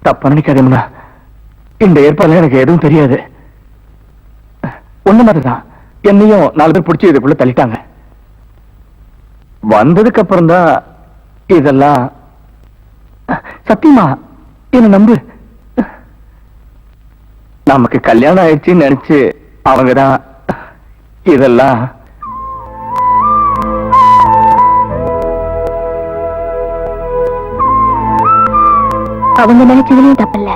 தப்பா நினைக்காதேம்னா, இந்த ஏற்பாடுல எனக்கு எதுவும் தெரியாது. ஒண்ணு மாதிரிதான் என்னையும் 4 பேர் பிடிச்சி இதுக்குள்ள தள்ளிட்டாங்க. வந்ததுக்கு அப்புறம் தான் இதெல்லாம். சத்தியமா என்ன நம்பு. நமக்கு கல்யாணம் ஆயிடுச்சுன்னு நினைச்சு அவங்கதான் இதெல்லாம். அவங்க நினைச்சதுலயும் தப்பில்ல,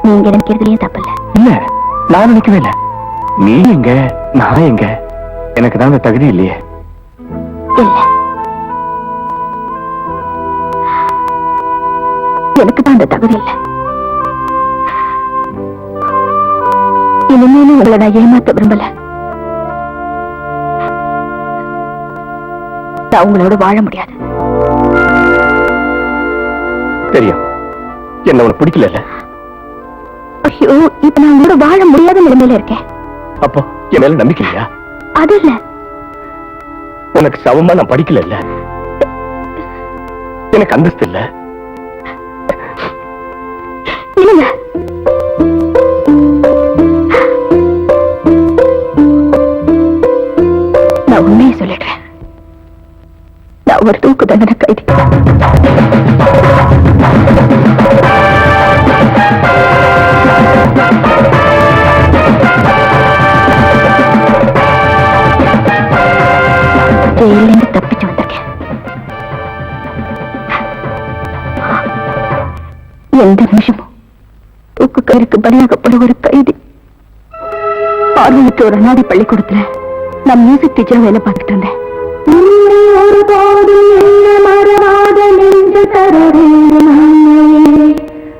நீங்க நினைக்கிறதுலயும் தப்பில்ல. இல்ல, நான் நினைக்கவே இல்ல. நீ எங்க, நான் எங்க? எனக்கு தான் அந்த தகுதி இல்லையே. இல்ல, எனக்கு தான் அந்த தகுதி இல்ல. இனிமேலும் உங்களை நான் ஏமாத்த விரும்பல. நான் உங்களோட வாழ முடியாது. தெரியும், என்ன உனக்கு பிடிக்கல. ஐயோ, இப்ப நான் உங்களோட வாழ முடியாத நிலைமையில இருக்கேன். அப்போ என் மேல நம்பிக்கை இல்லையா? அது இல்ல, உனக்கு சமமா நான் படிக்கல. எனக்கு அந்தஸ்து இல்ல. இல்லங்க, நான் உண்மையை சொல்லிடுறேன். நான் ஒரு தூக்கு தண்டனை கைதி. ஜெயிலிருந்து தப்பிச்சு வந்திருக்கேன். எந்த நிமிஷமும் தூக்கு கயிறுக்கு பலியாகப்படும் ஒரு கைதி. பார்வையற்ற ஒரு அநாதை பள்ளிக்கூடத்துல நான் மியூசிக் டீச்சர் வேலை பார்த்துட்டு இருந்தேன்.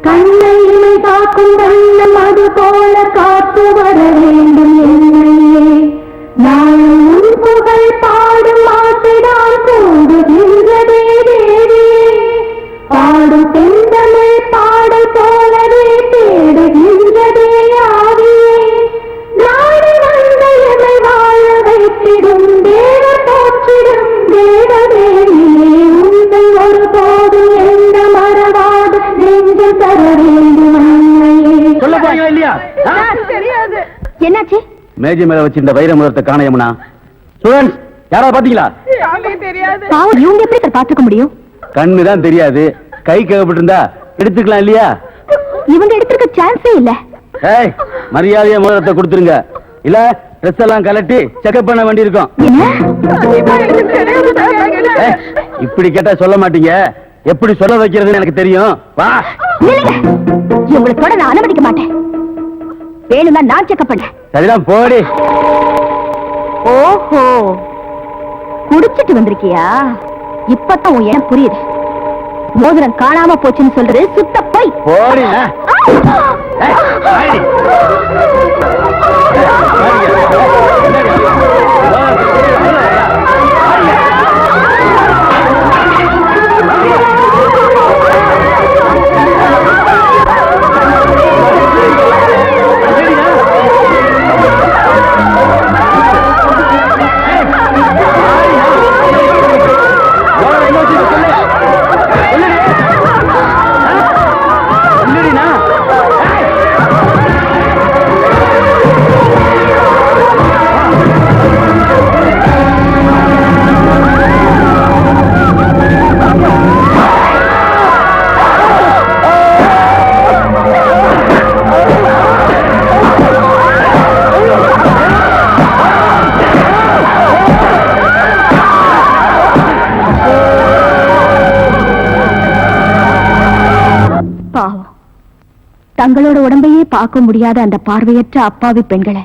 கண்ணையை காக்கும் வண்ணம் அது போல காத்து வர வேண்டும் என்னையே. நானும் உன் புகழ் பாடும் ஆசைதான் கூடுகின்றதே தேவியே. பாடும் செந்தமிழ் பாடல் போலவே தேடுகின்றதே ஆவியே. நாடு வந்த எமை வாழ வைத்திடும் தேவ போற்றிடும் தேவதேவியே. உங்கள் ஒரு போதும் எந்த மறவாத நெஞ்சில் தர வேண்டும் அன்னையே. சொல்ல போறீங்களா இல்லையா? தெரியாது. என்னாச்சு? மேஜை மேல வச்சிருந்த வைர முதலத்தை காணையம்னா. ஸ்டூடண்ட்ஸ், யாராவது பாத்தீங்களா? பாவம், இவங்க எப்படி சார் பாத்துக்க முடியும்? கண்ணுதான் தெரியாது. கை கவப்பட்டு இருந்தா எடுத்துக்கலாம் இல்லையா? இவங்க எடுத்துக்க சான்ஸே இல்ல. ஏய், மரியாதையா முதலத்தை கொடுத்துருங்க. இல்ல ட்ரெஸ் எல்லாம் கலட்டி செக்அப் பண்ண வேண்டி இருக்கும். இப்படி கேட்டா சொல்ல மாட்டீங்க. எப்படி சொல்ல வைக்கிறதுன்னு எனக்கு தெரியும். வா. இவங்களை தொட நான் அனுமதிக்க மாட்டேன். வேணும்னா நான் செக்அப் பண்ணேன். சரிதான், போடி. ஓஹோ, குடிச்சிட்டு வந்திருக்கியா? இப்பதான் உன் இடம் புரியுது. மோதிரம் காணாம போச்சுன்னு சொல்றது சுத்த போய். போடி. தங்களோட உடம்பையே பார்க்க முடியாத அந்த பார்வையற்ற அப்பாவி பெண்களை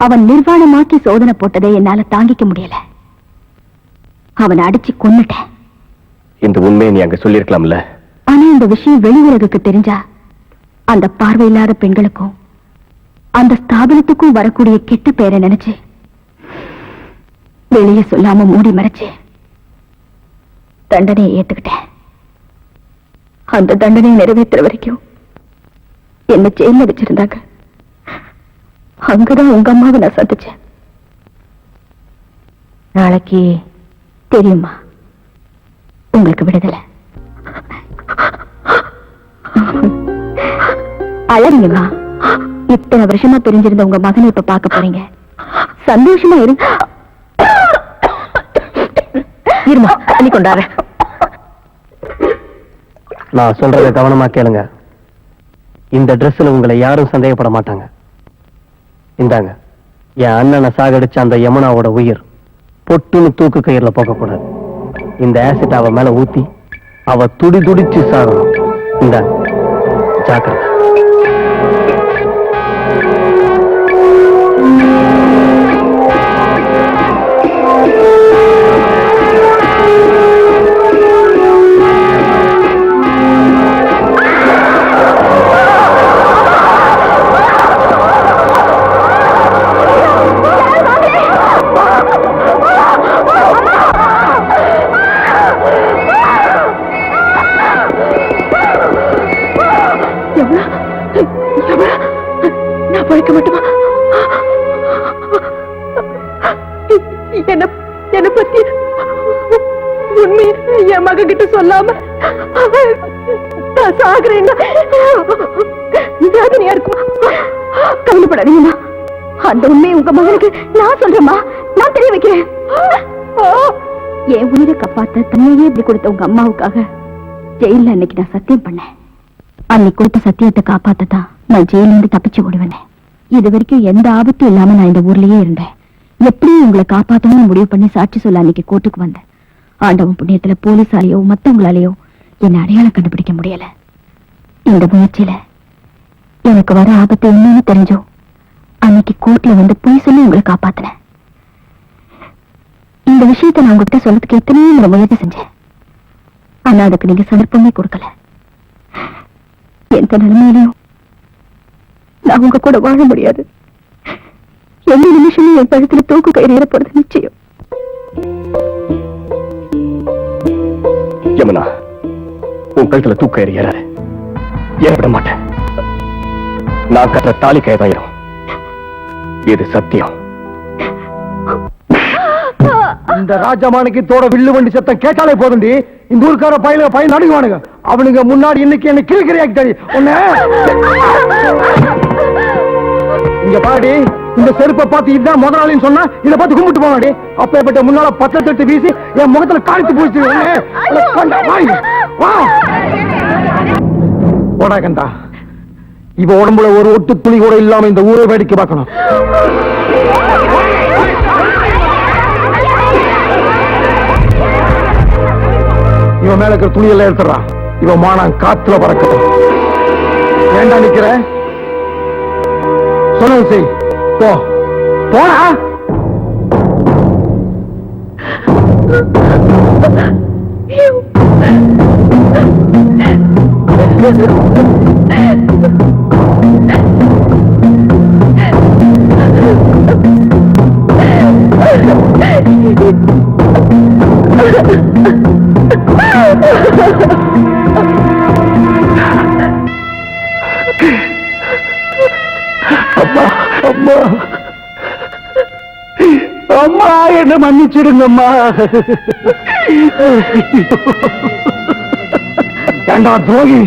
அவன் நிர்வாணமாக்கி சோதனை போட்டதை என்னால தாங்கிக்க முடியல. அவனை அடிச்சு கொன்னுட்டேன். இந்த உண்மையை நீ அங்க சொல்லிருக்கலாம்ல. ஆனா இந்த விஷயம் வெளி உலகுக்கு தெரிஞ்சா அந்த பார்வை இல்லாத பெண்களுக்கும் அந்த ஸ்தாபனத்துக்கும் வரக்கூடிய கெட்ட பேரை நினைச்சு வெளியே சொல்லாம மூடி மறைச்சு தண்டனையை ஏத்துக்கிட்டேன். அந்த தண்டனையை நிறைவேற்றுற வரைக்கும் என்ன ஜெயில வச்சிருந்தாங்க. அங்கதான் உங்க அம்மாவை நான் சந்திச்சேன். நாளைக்கு தெரியுமா உங்களுக்கு விடுதலை? அழறீங்கம்மா. இத்தனை வருஷமா பிரிஞ்சிருந்த உங்க மகனை இப்ப பார்க்க போறீங்க. சந்தோஷமா இருங்க. இருமா, தண்ணி கொண்டாரு. நான் சொல்றத கவனமா கேளுங்க. இந்த ட்ரெஸ்ல உங்களை யாரும் சந்தேகப்பட மாட்டாங்க. இந்தாங்க, என் அண்ணனை சாகடிச்ச அந்த யமுனாவோட உயிர் பொட்டுன்னு தூக்கு கயிறுல போகக்கூடாது. இந்த ஆசிட் அவ மேல ஊத்தி அவ துடி துடிச்சு சாகணும். இந்தாங்க, ஜாக்கிரதை. நான் பழைக்க மாட்டோமா? என்ன பத்தி உண்மை என் மக கிட்ட சொல்லாம நான் சாகுறேன்னா வேதனையா இருக்குமா? கவலைப்படாதீங்கம்மா. அந்த உண்மையை உங்க மகனுக்கு நான் சொல்றேம்மா. நான் தெரிய வைக்கிறேன். என் உயிரை காப்பாத்த தன்னையே இப்படி கொடுத்த உங்க அம்மாவுக்காக ஜெயில அன்னைக்கு நான் சத்தியம் பண்ணேன். அன்னைக்கு கொடுத்த சத்தியத்தை காப்பாத்ததான் நான் ஜெயிலிருந்து தப்பிச்சு ஓடுவேன். இது வரைக்கும் எந்த ஆபத்தும் இல்லாம நான் இந்த ஊர்லயே இருந்தேன். எப்படியும் உங்களை காப்பாத்தணும்னு முடிவு பண்ணி சாட்சி சொல்ல அன்னைக்கு கோர்ட்டுக்கு வந்தேன். ஆண்டவன் புண்ணியத்துல போலீஸாலேயோ மத்தவங்களாலேயோ என்னை அடையாளம் கண்டுபிடிக்க முடியல. இந்த முயற்சியில எனக்கு வர ஆபத்து என்னன்னு தெரிஞ்சோ அன்னைக்கு கோர்ட்ல வந்து பொய் சொல்லி உங்களை காப்பாத்தினேன். இந்த விஷயத்தை நான் உங்ககிட்ட சொல்றதுக்கு எத்தனையோ முயற்சி செஞ்சேன். ஆனா அதுக்கு நீங்க சந்தர்ப்பமே கொடுக்கல. எந்த நிலைமையிலையும் நான் உங்க கூட வாழ முடியாது. எந்த நிமிஷமும் என் கழுத்துல தூக்கு கயிறு ஏறப்படுறது நிச்சயம். யமுனா, உன் கழுத்துல தூக்க கயிறு ஏறாது. ஏறப்பட மாட்டேன். நான் கட்டுற தாலி கயிறாயிரும். இது சத்தியம். இந்த ராஜமாணிக்கு தோட வில்லு வண்டி சத்தம் கேட்டாலே போதுண்டி. இந்த ஊருக்கார பையன் நடுங்குவானுங்க. அவனுங்க முன்னாடி இன்னைக்கு என்ன கிளிக்கிறியாக்கி உன்ன இங்க பாடி. இந்த செருப்பை பார்த்து இதுதான் முதலாளின்னு சொன்னா இதை பார்த்து கும்பிட்டு போவாடி. அப்பேற்பட்ட முன்னால பத்தெட்டு வீசி என் முகத்துல காணித்து பூச்சி போடா கண்டா. இவ உடம்புல ஒரு ஒட்டு துணி கூட இல்லாம இந்த ஊரை வேடிக்கை பார்க்கணும். இவன் மேல இருக்கிற துணியெல்லாம் எடுத்துறான். இவன் மானம் காத்துல பறக்கட்டும். ஏண்டா நிக்கிற? சொல்லுங்க செய். போ போடா. அம்மா அம்மா அம்மா, என்ன மன்னிச்சிடுங்கம்மா. ஏண்டா துரோகி.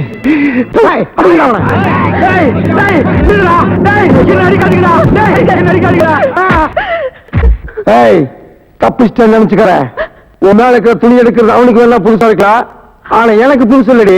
தப்பிச்சிட்டேன்னு நினைச்சுக்கிறேன். உன் மேல இருக்கிற துணி எடுக்கிறது அவனுக்கு வேணா புதுசா இருக்கலாம். ஆனா எனக்கு புதுசு இல்லடி.